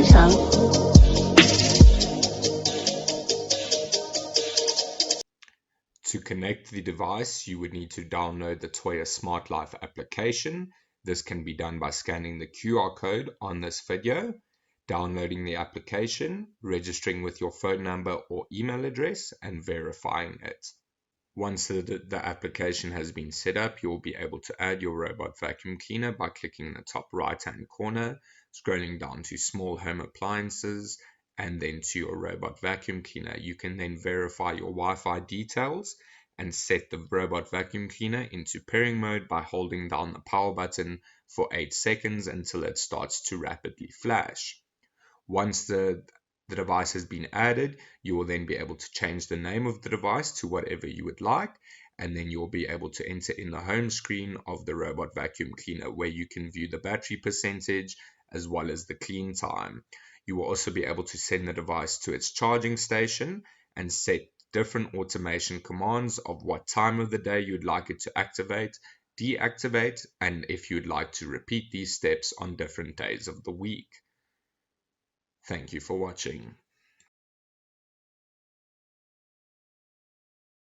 later. To connect the device, you would need to download the Tuya Smartlife application. This can be done by scanning the QR code on this video, downloading the application, registering with your phone number or email address, and verifying it. Once the application has been set up, you will be able to add your robot vacuum cleaner by clicking the top right-hand corner, scrolling down to small home appliances, and then to your robot vacuum cleaner. You can then verify your Wi-Fi details and set the robot vacuum cleaner into pairing mode by holding down the power button for 8 seconds until it starts to rapidly flash. Once the device has been added, you will then be able to change the name of the device to whatever you would like, and then you'll be able to enter in the home screen of the robot vacuum cleaner where you can view the battery percentage as well as the clean time. You will also be able to send the device to its charging station and set different automation commands of what time of the day you'd like it to activate, deactivate, and if you'd like to repeat these steps on different days of the week. Thank you for watching.